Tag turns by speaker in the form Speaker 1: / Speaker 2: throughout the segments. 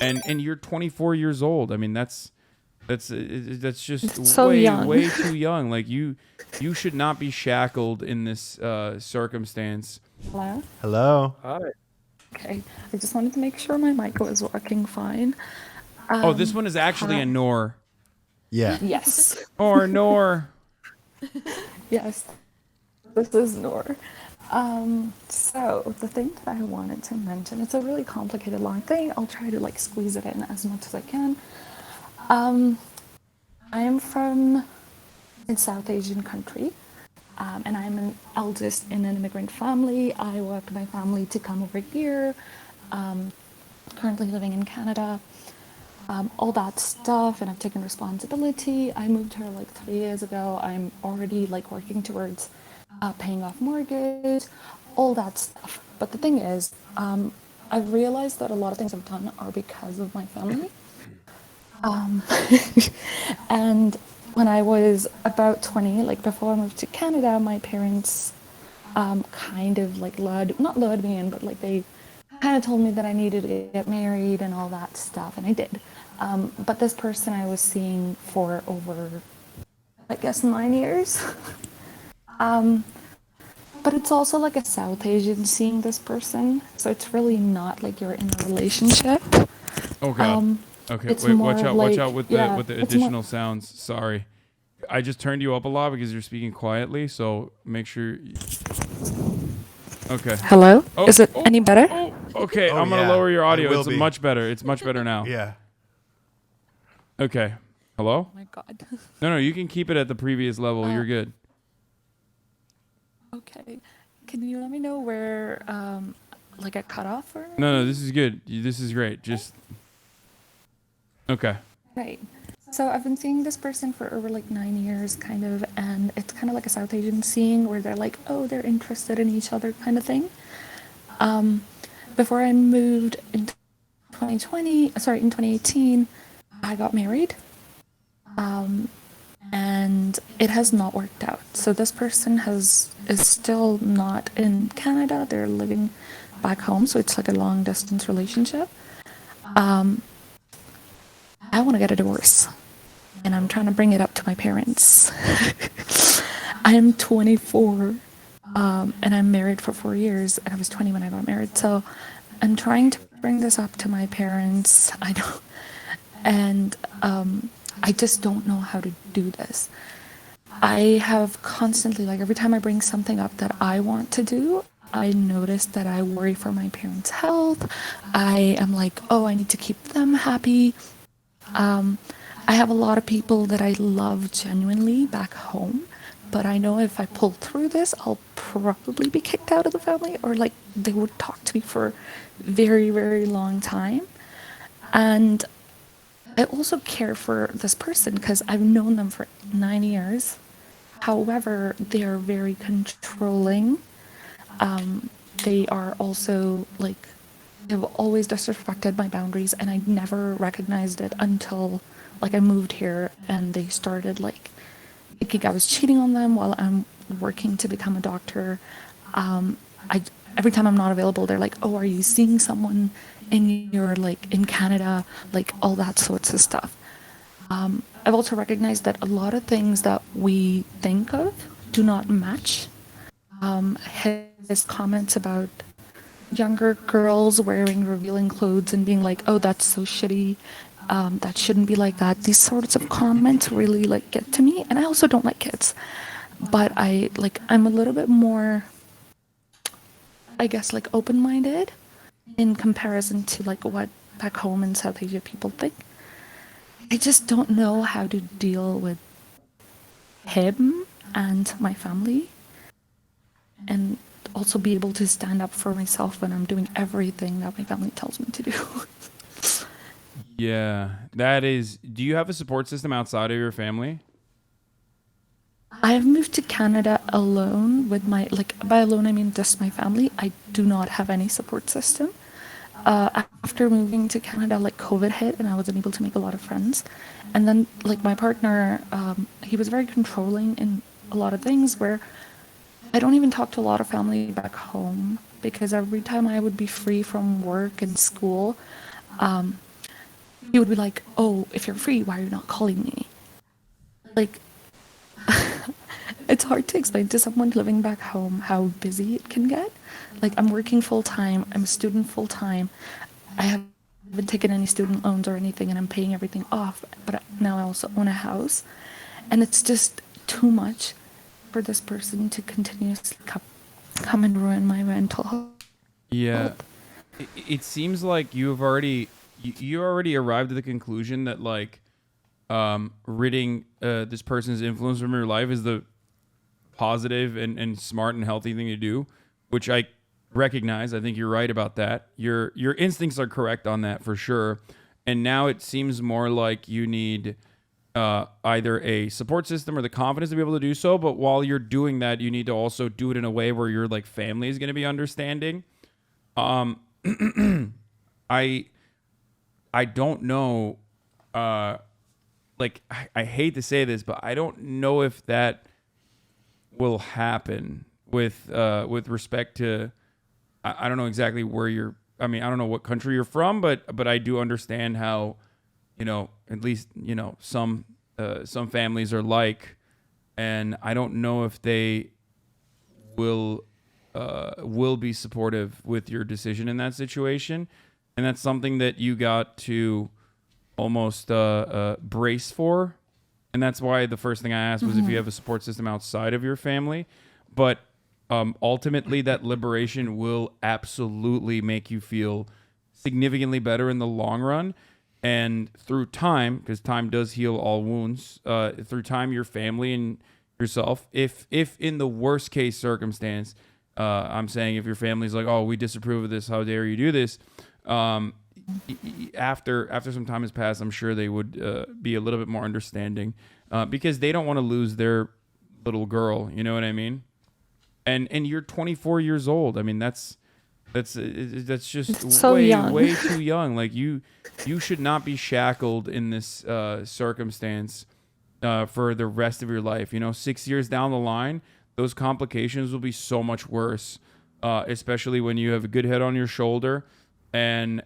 Speaker 1: And you're 24 years old. I mean, that's just
Speaker 2: So young.
Speaker 1: way too young. Like you should not be shackled in this circumstance.
Speaker 2: Hello?
Speaker 3: Hello.
Speaker 4: Hi.
Speaker 2: Okay. I just wanted to make sure my mic was working fine.
Speaker 1: Oh, this one is actually a Nor.
Speaker 3: Yeah.
Speaker 2: Yes.
Speaker 1: Or Nor.
Speaker 2: Yes. This is Noor. So the thing that I wanted to mention, it's a really complicated long thing. I'll try to like squeeze it in as much as I can. I am from a South Asian country. And I'm an eldest in an immigrant family. I worked my family to come over here. Currently living in Canada. All that stuff, and I've taken responsibility. I moved here like 3 years ago. I'm already like working towards paying off mortgage, all that stuff. But the thing is, I've realized that a lot of things I've done are because of my family. And when I was about 20, like before I moved to Canada, my parents kind of like not lured me in, but like they kind of told me that I needed to get married and all that stuff, and I did. But this person I was seeing for over, I guess, 9 years. But it's also like a South Asian seeing this person, so it's really not like you're in a relationship.
Speaker 1: Oh god. Okay,
Speaker 2: It's
Speaker 1: wait,
Speaker 2: more
Speaker 1: watch out
Speaker 2: like-
Speaker 1: with
Speaker 2: yeah,
Speaker 1: the
Speaker 2: it's more-
Speaker 1: additional sounds. Sorry. I just turned you up a lot because you're speaking quietly, so make sure Okay.
Speaker 2: Hello?
Speaker 1: Oh,
Speaker 2: Is it
Speaker 1: oh,
Speaker 2: any better?
Speaker 1: Oh, okay,
Speaker 3: Oh,
Speaker 1: I'm going to
Speaker 3: yeah,
Speaker 1: lower your
Speaker 3: it
Speaker 1: audio.
Speaker 3: will
Speaker 1: It's
Speaker 3: be.
Speaker 1: much better. It's much better now.
Speaker 3: Yeah.
Speaker 1: Okay. Hello?
Speaker 2: Oh my god.
Speaker 1: No, you can keep it at the previous level. You're good.
Speaker 2: Okay. Can you let me know where like I cut off or?
Speaker 1: No, this is good. This is great. Just Okay.
Speaker 2: Right. So I've been seeing this person for over like 9 years, kind of, and it's kind of like a South Asian seeing where they're like, oh, they're interested in each other, kind of thing. Before I moved in 2018, I got married, and it has not worked out. So this person is still not in Canada. They're living back home, so it's like a long distance relationship. I want to get a divorce, and I'm trying to bring it up to my parents. I'm 24, and I'm married for 4 years, and I was 20 when I got married. So I'm trying to bring this up to my parents. I don't, and I just don't know how to do this. I have constantly, like every time I bring something up that I want to do, I notice that I worry for my parents' health. I am like, oh, I need to keep them happy. I have a lot of people that I love genuinely back home, but I know if I pull through this, I'll probably be kicked out of the family, or like they would talk to me for very, very long time. And I also care for this person because I've known them for 9 years. However, they are very controlling. They are also like, they've always disrespected my boundaries, and I never recognized it until like I moved here and they started like thinking I was cheating on them while I'm working to become a doctor. Every time I'm not available, they're like, oh, are you seeing someone in your like in Canada, like all that sorts of stuff. I've also recognized that a lot of things that we think of do not match. His comments about younger girls wearing revealing clothes and being like, oh, that's so shitty, that shouldn't be like that. These sorts of comments really like get to me, and I also don't like kids, but I'm a little bit more, I guess, like open-minded in comparison to like what back home in South Asia people think. I just don't know how to deal with him and my family, and also be able to stand up for myself when I'm doing everything that my family tells me to do.
Speaker 1: Yeah. Do you have a support system outside of your family?
Speaker 2: I've moved to Canada alone with my, like, by alone I mean just my family. I do not have any support system. After moving to Canada, like COVID hit and I wasn't able to make a lot of friends. And then like my partner, he was very controlling in a lot of things where I don't even talk to a lot of family back home because every time I would be free from work and school, he would be like, oh, if you're free, why are you not calling me? Like, it's hard to explain to someone living back home how busy it can get. Like, I'm working full time, I'm a student full time. I haven't taken any student loans or anything, and I'm paying everything off. But now I also own a house, and it's just too much for this person to continuously come and ruin my mental health.
Speaker 1: Yeah. It seems like you already arrived at the conclusion that like ridding this person's influence from your life is the positive and smart and healthy thing to do, which I recognize. I think you're right about that. Your instincts are correct on that for sure. And now it seems more like you need either a support system or the confidence to be able to do so. But while you're doing that, you need to also do it in a way where your like family is going to be understanding. I I don't know. Like I hate to say this, but I don't know if that will happen with respect to. I don't know exactly where you're. I mean, I don't know what country you're from, but I do understand how, at least some families are like, and I don't know if they will be supportive with your decision in that situation, and that's something that you got to almost brace for, and that's why the first thing I asked was if you have a support system outside of your family, but ultimately that liberation will absolutely make you feel significantly better in the long run. And through time, because time does heal all wounds, through time, your family and yourself, if in the worst case circumstance, I'm saying if your family's like, oh, we disapprove of this, how dare you do this, after some time has passed, I'm sure they would be a little bit more understanding, because they don't want to lose their little girl. You know what I mean? And you're 24 years old. I mean, that's just
Speaker 2: So young.
Speaker 1: way too young. Like you should not be shackled in this circumstance for the rest of your life. 6 years down the line, those complications will be so much worse, especially when you have a good head on your shoulder and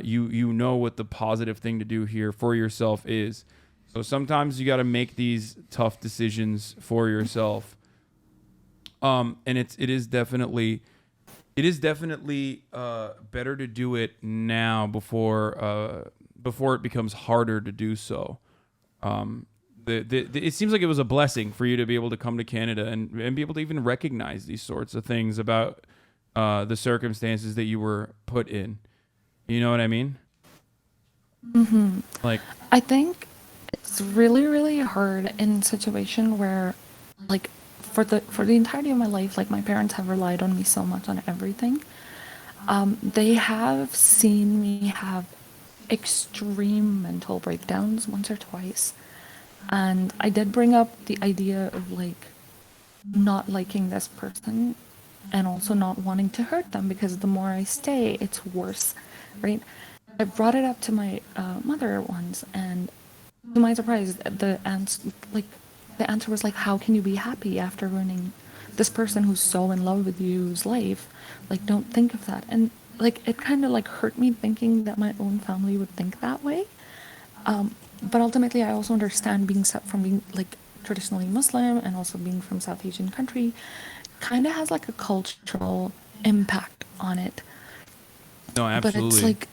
Speaker 1: you know what the positive thing to do here for yourself is. So sometimes you got to make these tough decisions for yourself. And it is definitely better to do it now before it becomes harder to do so. It seems like it was a blessing for you to be able to come to Canada and be able to even recognize these sorts of things about the circumstances that you were put in. You know what I mean?
Speaker 2: Mm-hmm.
Speaker 1: Like,
Speaker 2: I think it's really, really hard in a situation where, like, for the entirety of my life, like, my parents have relied on me so much on everything. They have seen me have extreme mental breakdowns once or twice. And I did bring up the idea of, like, not liking this person and also not wanting to hurt them, because the more I stay, it's worse, right? I brought it up to my mother once, and to my surprise, the answer was like, how can you be happy after ruining this person who's so in love with you's life? Like, don't think of that. And like, it kind of like hurt me thinking that my own family would think that way. But ultimately, I also understand from being like traditionally Muslim and also being from South Asian country, kind of has like a cultural impact on it.
Speaker 1: no,
Speaker 2: But
Speaker 1: absolutely.
Speaker 2: it's like,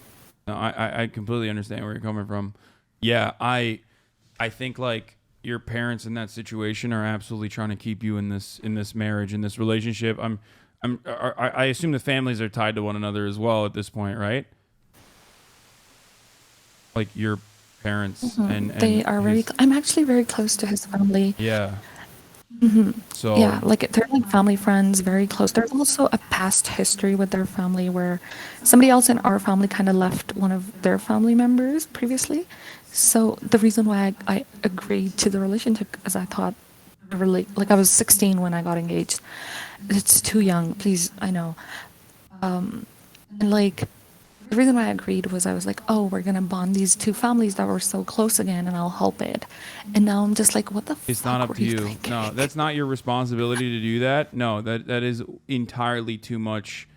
Speaker 1: No, I completely understand where you're coming from. Yeah, I think like your parents in that situation are absolutely trying to keep you in this marriage, in this relationship. I assume the families are tied to one another as well at this point, right? Like your parents and
Speaker 2: they are
Speaker 1: his,
Speaker 2: I'm actually very close to his family.
Speaker 1: yeah. So
Speaker 2: Yeah, like they're like family friends, very close. There's also a past history with their family where somebody else in our family kind of left one of their family members previously. So the reason why I agreed to the relationship is I thought, like I was 16 when I got engaged. It's too young, please, I know. And like the reason why I agreed was I was like, oh, we're gonna bond these two families that were so close again, and I'll help it. And now I'm just like, what the
Speaker 1: it's
Speaker 2: fuck
Speaker 1: not up
Speaker 2: were
Speaker 1: to
Speaker 2: you
Speaker 1: you.
Speaker 2: thinking?
Speaker 1: No, that's not your responsibility to do that. No, that is entirely too much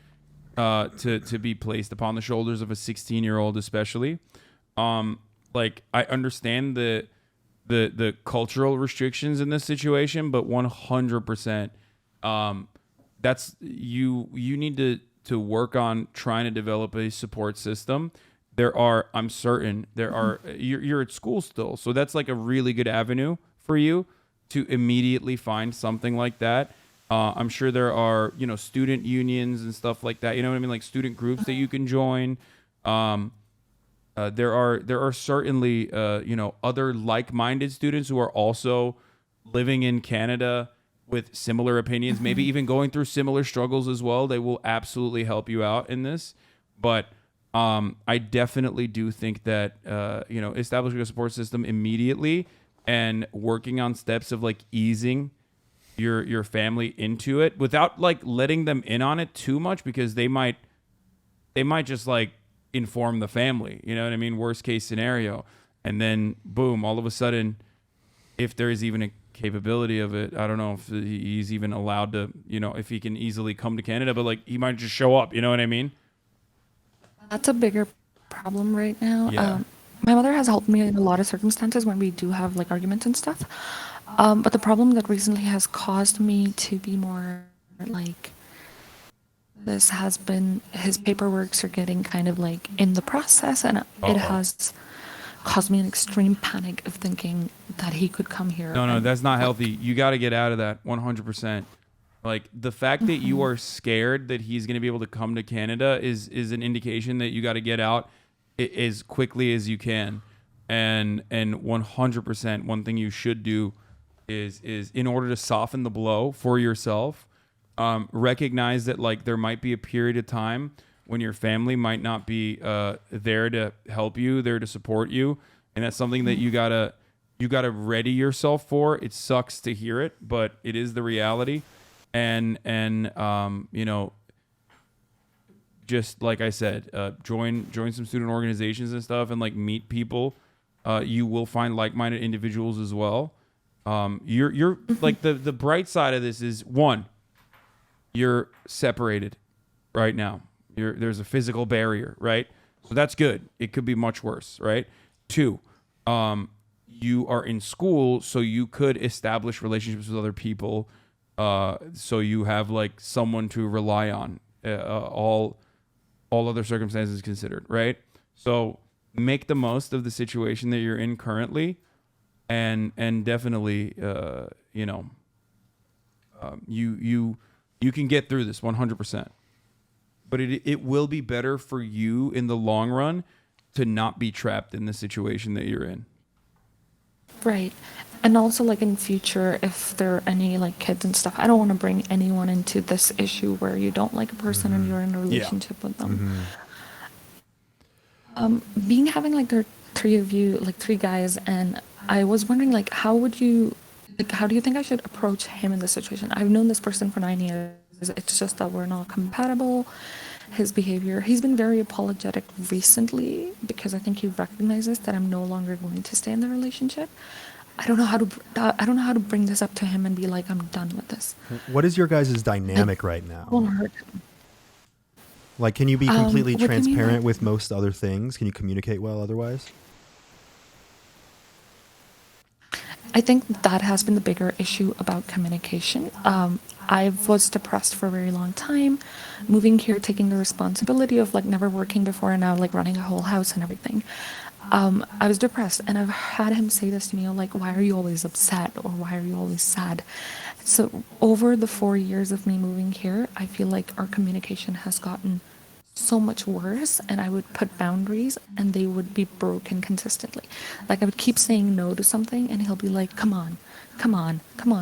Speaker 1: to be placed upon the shoulders of a 16-year-old, especially. like I understand the cultural restrictions in this situation, but 100%, that's you need to work on trying to develop a support system. I'm certain there are, you're at school still, so that's like a really good avenue for you to immediately find something like that. I'm sure there are, student unions and stuff like that. You know what I mean? Like student groups that you can join. There are certainly other like-minded students who are also living in Canada with similar opinions, maybe even going through similar struggles as well. They will absolutely help you out in this. But I definitely do think that establishing a support system immediately and working on steps of like easing your family into it without like letting them in on it too much, because they might just like inform the family, you know what I mean? Worst case scenario. And then boom, all of a sudden, if there is even a capability of it, I don't know if he's even allowed to, if he can easily come to Canada, but like he might just show up, you know what I mean?
Speaker 2: That's a bigger problem right now.
Speaker 1: Yeah.
Speaker 2: My mother has helped me in a lot of circumstances when we do have like arguments and stuff. But the problem that recently has caused me to be more like this has been his paperworks are getting kind of like in the process, and it has caused me an extreme panic of thinking that he could come here.
Speaker 1: No,
Speaker 2: and,
Speaker 1: that's not
Speaker 2: like,
Speaker 1: healthy. You got to get out of that 100%. Like the fact that you are scared that he's going to be able to come to Canada is an indication that you got to get out as quickly as you can. And 100%, one thing you should do is in order to soften the blow for yourself, recognize that like there might be a period of time when your family might not be there to help you, there to support you, and that's something that you gotta ready yourself for. It sucks to hear it, but it is the reality. And just like I said, join some student organizations and stuff, and like meet people. You will find like-minded individuals as well. You're like the bright side of this is, one, you're separated right now. There's a physical barrier, right? So that's good. It could be much worse, right? Two, you are in school, so you could establish relationships with other people. So you have like someone to rely on, all other circumstances considered, right? So make the most of the situation that you're in currently, and definitely, you can get through this 100%. But it will be better for you in the long run to not be trapped in the situation that you're in.
Speaker 2: Right. And also like in future, if there are any like kids and stuff, I don't want to bring anyone into this issue where you don't like a person and you're in a relationship with them. Being having like there are three of you, like three guys, and I was wondering like how do you think I should approach him in this situation? I've known this person for 9 years. It's just that we're not compatible. His behavior, he's been very apologetic recently because I think he recognizes that I'm no longer going to stay in the relationship. I don't know how to bring this up to him and be like, I'm done with this.
Speaker 3: What is your guys' dynamic right now?
Speaker 2: Won't hurt him.
Speaker 3: Like, can you be completely
Speaker 2: what do you mean,
Speaker 3: transparent
Speaker 2: like-
Speaker 3: with most other things? Can you communicate well otherwise?
Speaker 2: I think that has been the bigger issue about communication. I was depressed for a very long time, moving here, taking the responsibility of like never working before and now like running a whole house and everything. I was depressed, and I've had him say this to me, like, why are you always upset, or why are you always sad? So over the 4 years of me moving here, I feel like our communication has gotten so much worse, and I would put boundaries and they would be broken consistently. Like I would keep saying no to something and he'll be like, come on,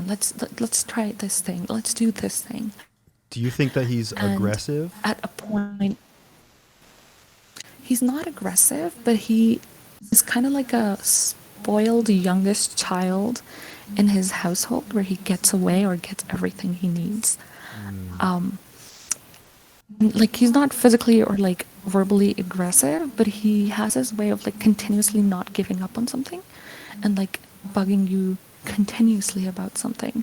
Speaker 2: let's try this thing, let's do this thing.
Speaker 3: Do you think that he's
Speaker 2: And
Speaker 3: aggressive?
Speaker 2: at a point, he's not aggressive, but he is kind of like a spoiled youngest child in his household where he gets away or gets everything he needs. Like he's not physically or like verbally aggressive, but he has his way of like continuously not giving up on something and like bugging you continuously about something.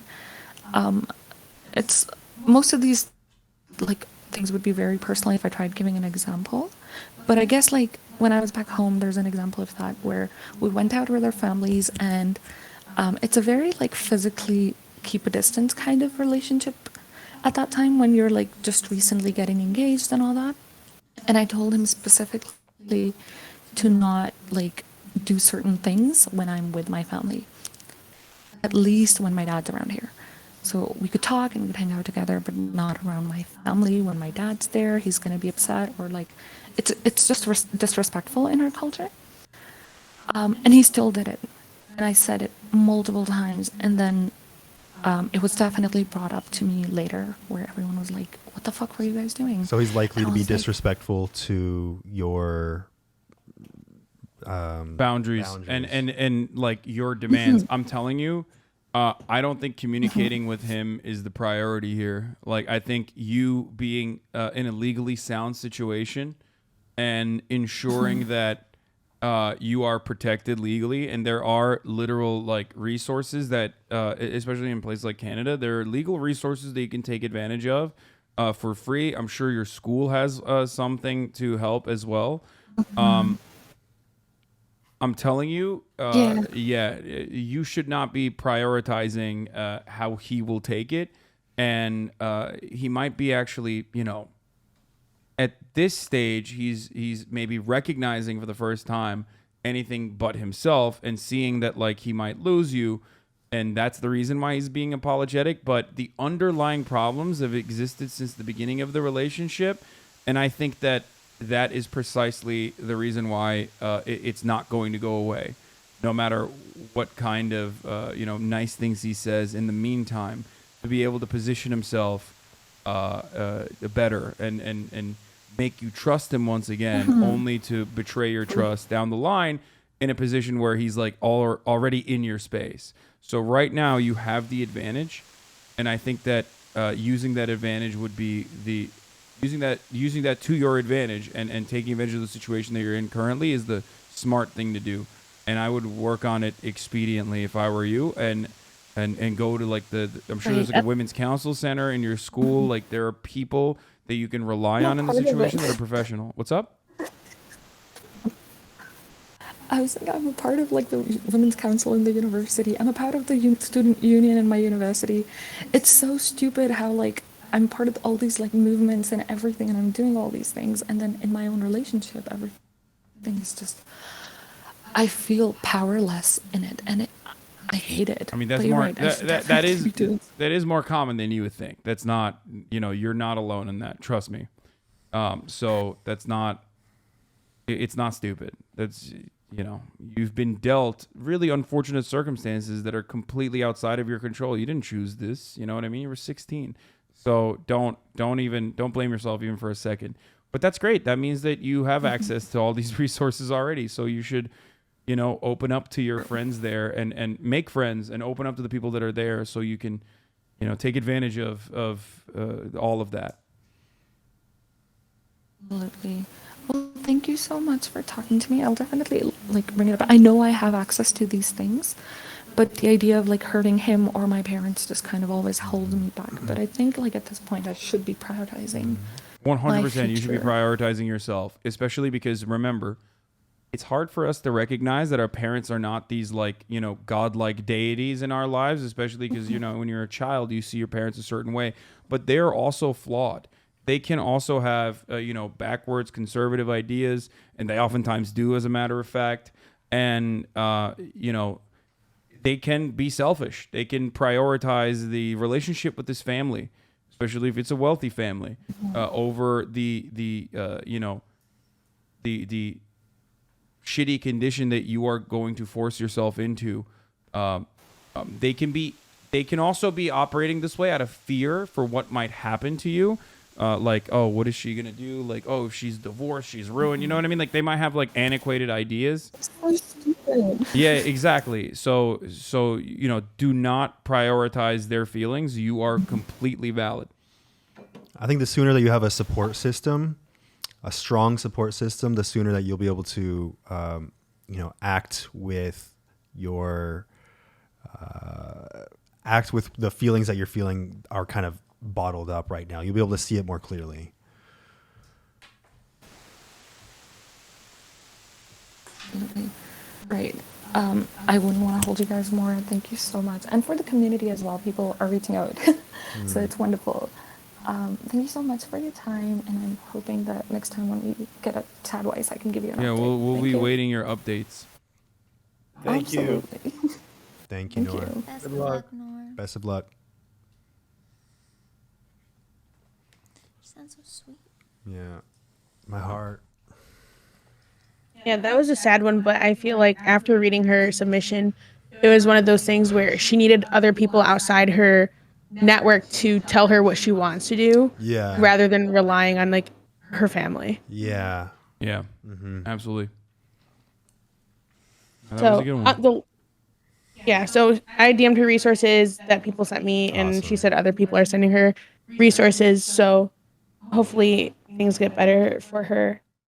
Speaker 2: It's most of these like things would be very personal if I tried giving an example, but I guess like when I was back home, there's an example of that where we went out with our families, and it's a very like physically keep a distance kind of relationship at that time when you're like just recently getting engaged and all that. And I told him specifically to not like do certain things when I'm with my family, at least when my dad's around here. So we could talk and we could hang out together, but not around my family. When my dad's there, he's gonna be upset, or like it's just disrespectful in our culture. And he still did it, and I said it multiple times, and then it was definitely brought up to me later, where everyone was like, "What the fuck were you guys doing?"
Speaker 3: So he's likely
Speaker 2: And
Speaker 3: to
Speaker 2: I
Speaker 3: be
Speaker 2: was like,
Speaker 3: disrespectful to your
Speaker 1: boundaries and like your demands. I'm telling you, I don't think communicating with him is the priority here. Like, I think you being in a legally sound situation and ensuring that you are protected legally, and there are literal like resources that, especially in places like Canada, there are legal resources that you can take advantage of for free. I'm sure your school has something to help as well. I'm telling you, you should not be prioritizing how he will take it. And he might be actually, at this stage, he's maybe recognizing for the first time anything but himself, and seeing that like he might lose you. And that's the reason why he's being apologetic. But the underlying problems have existed since the beginning of the relationship. And I think that is precisely the reason why it's not going to go away, no matter what kind of nice things he says in the meantime, to be able to position himself better and make you trust him once again, only to betray your trust down the line in a position where he's like already in your space. So right now you have the advantage, and I think that using that advantage would be using that to your advantage, and taking advantage of the situation that you're in currently is the smart thing to do. And I would work on it expediently if I were you, and go to like I'm sure there's like a women's counsel center in your school. Like, there are people that you can rely on in the situation that are professional. What's up?
Speaker 2: I was like, I'm a part of like the women's council in the university. I'm a part of the student union in my university. It's so stupid how like I'm part of all these like movements and everything, and I'm doing all these things, and then in my own relationship, everything is just, I feel powerless in it, and I hate it.
Speaker 1: I mean, that's
Speaker 2: But you're
Speaker 1: more
Speaker 2: right, I should definitely do it.
Speaker 1: that is more common than you would think. That's not, you're not alone in that. Trust me. So that's not. It's not stupid. That's you've been dealt really unfortunate circumstances that are completely outside of your control. You didn't choose this. You know what I mean? You were 16. So don't blame yourself even for a second. But that's great. That means that you have access to all these resources already. So you should, open up to your friends there, and make friends, and open up to the people that are there, so you can, take advantage of all of that.
Speaker 2: Absolutely. Well, thank you so much for talking to me. I'll definitely like bring it up. I know I have access to these things, but the idea of like hurting him or my parents just kind of always holds me back. But I think like at this point I should be prioritizing
Speaker 1: 100%. You should be
Speaker 2: future.
Speaker 1: prioritizing yourself, especially because, remember, it's hard for us to recognize that our parents are not these like, godlike deities in our lives, especially because, when you're a child, you see your parents a certain way, but they're also flawed. They can also have, backwards conservative ideas, and they oftentimes do, as a matter of fact. And, they can be selfish. They can prioritize the relationship with this family, especially if it's a wealthy family, over the shitty condition that you are going to force yourself into. They can also be operating this way out of fear for what might happen to you. Like, oh, what is she going to do? Like, oh, if she's divorced, she's ruined. You know what I mean? Like, they might have like antiquated ideas.
Speaker 2: So stupid.
Speaker 1: Yeah, exactly. So, do not prioritize their feelings. You are completely valid.
Speaker 3: I think the sooner that you have a support system, a strong support system, the sooner that you'll be able to, act with the feelings that you're feeling are kind of bottled up right now. You'll be able to see it more clearly.
Speaker 2: definitely. Right. I wouldn't want to hold you guys more. Thank you so much. And for the community as well, people are reaching out. So it's wonderful. Thank you so much for your time. And I'm hoping that next time when we get a CHADVICE, I can give you an
Speaker 1: Yeah,
Speaker 2: update.
Speaker 1: we'll
Speaker 2: Thank
Speaker 1: be
Speaker 2: you.
Speaker 1: waiting your updates.
Speaker 4: Thank you.
Speaker 2: Absolutely.
Speaker 3: Thank you,
Speaker 2: Thank
Speaker 3: Nora.
Speaker 2: you.
Speaker 5: Best
Speaker 4: Good
Speaker 5: of
Speaker 4: luck.
Speaker 5: luck, Nora.
Speaker 3: Best of luck.
Speaker 5: She sounds so sweet.
Speaker 3: Yeah. My heart.
Speaker 6: Yeah, that was a sad one, but I feel like after reading her submission, it was one of those things where she needed other people outside her network to tell her what she wants to do
Speaker 3: Yeah.
Speaker 6: rather than relying on like her family.
Speaker 3: Yeah.
Speaker 1: Yeah,
Speaker 3: Mm-hmm.
Speaker 1: absolutely. That was
Speaker 6: So
Speaker 1: a good one.
Speaker 6: so I DM'd her resources that people sent me, and she
Speaker 3: Awesome.
Speaker 6: said other people are sending her resources. So hopefully things get better for her.